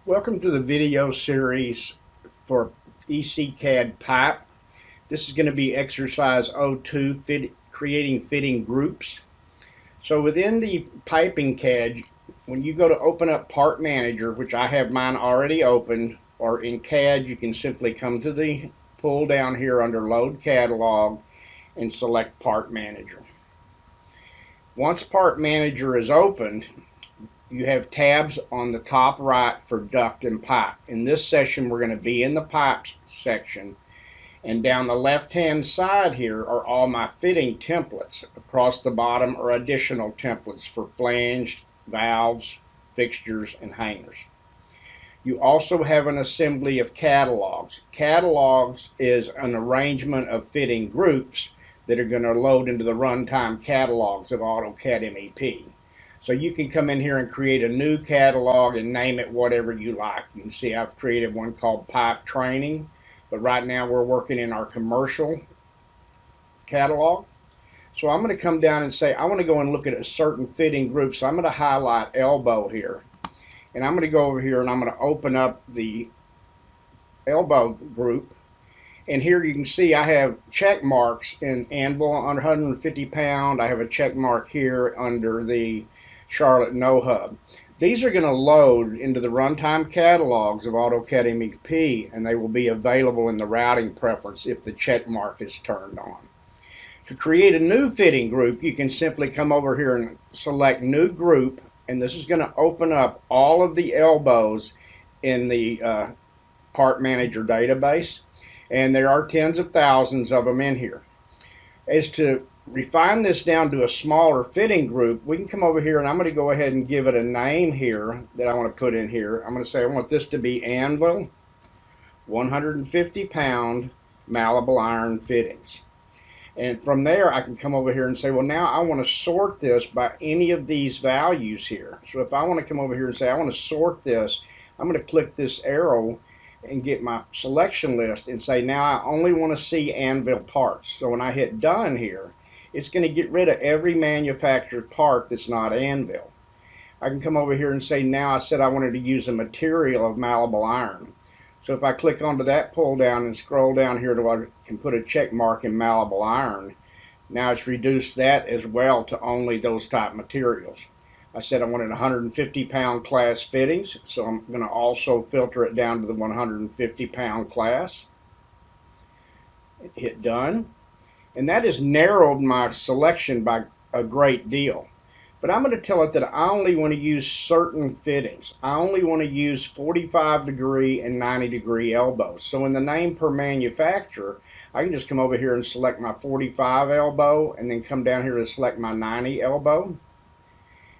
Welcome to the video series for EC-CAD pipe. This is going to be exercise 02, creating fitting groups. So within the piping CAD, when you go to open up Part Manager, which I have mine already opened, or in CAD you can simply come to the pull down here under Load Catalog and select Part Manager. Once Part Manager is opened, you have tabs on the top right for duct and pipe. In this session we're going to be in the pipes section, and down the left hand side here are all my fitting templates. Across the bottom are additional templates for flanged, valves, fixtures, and hangers. You also have an assembly of catalogs. Catalogs is an arrangement of fitting groups that are going to load into the runtime catalogs of AutoCAD MEP. So you can come in here and create a new catalog and name it whatever you like. You can see I've created one called Pipe Training, but right now we're working in our commercial catalog. So I'm going to come down and say I want to go and look at a certain fitting group. So I'm going to highlight elbow here, and I'm going to go over here and I'm going to open up the elbow group. And here you can see I have check marks in anvil on 150 pound. I have a check mark here under the Charlotte No Hub. These are going to load into the runtime catalogs of AutoCAD MEP, and they will be available in the routing preference if the check mark is turned on. To create a new fitting group, you can simply come over here and select New Group, and this is going to open up all of the elbows in the Part Manager database, and there are tens of thousands of them in here. As to refine this down to a smaller fitting group, we can come over here and I'm going to go ahead and give it a name here that I want to put in here. I'm going to say I want this to be anvil 150 pound malleable iron fittings. And from there I can come over here and say, well, now I want to sort this by any of these values here. So if I want to come over here and say I want to sort this, I'm going to click this arrow and get my selection list and say now I only want to see anvil parts. So when I hit done here, it's going to get rid of every manufactured part that's not anvil. I can come over here and say now I said I wanted to use a material of malleable iron. So if I click onto that pull down and scroll down here to where I can put a check mark in malleable iron, now it's reduced that as well to only those type materials. I said I wanted 150 pound class fittings, so I'm going to also filter it down to the 150 pound class. Hit done. And that has narrowed my selection by a great deal. But I'm going to tell it that I only want to use certain fittings. I only want to use 45 degree and 90 degree elbows. So in the name per manufacturer, I can just come over here and select my 45 elbow and then come down here to select my 90 elbow.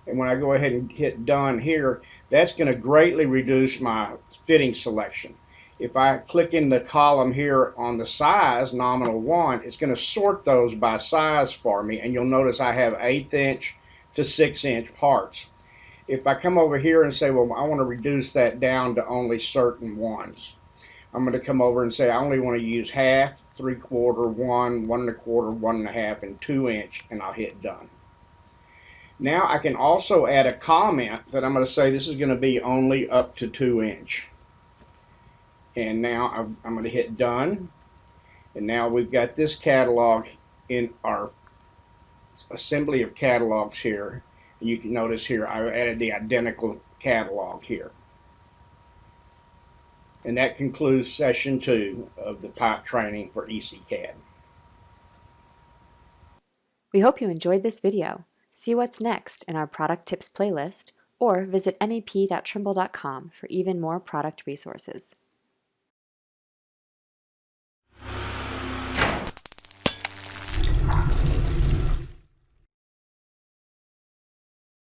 And when I go ahead and hit done here, that's going to greatly reduce my fitting selection. If I click in the column here on the size, nominal 1, it's going to sort those by size for me, and you'll notice I have 1/8 inch to 6 inch parts. If I come over here and say, well, I want to reduce that down to only certain ones, I'm going to come over and say I only want to use 1/2, 3/4, 1, 1 1/4, 1 1/2, and 2 inch, and I'll hit done. Now I can also add a comment that I'm going to say this is going to be only up to 2 inch. And now I'm going to hit done. And now we've got this catalog in our assembly of catalogs here. And you can notice here I added the identical catalog here. And that concludes session 2 of the pipe training for EC-CAD. We hope you enjoyed this video. See what's next in our product tips playlist, or visit mep.trimble.com for even more product resources.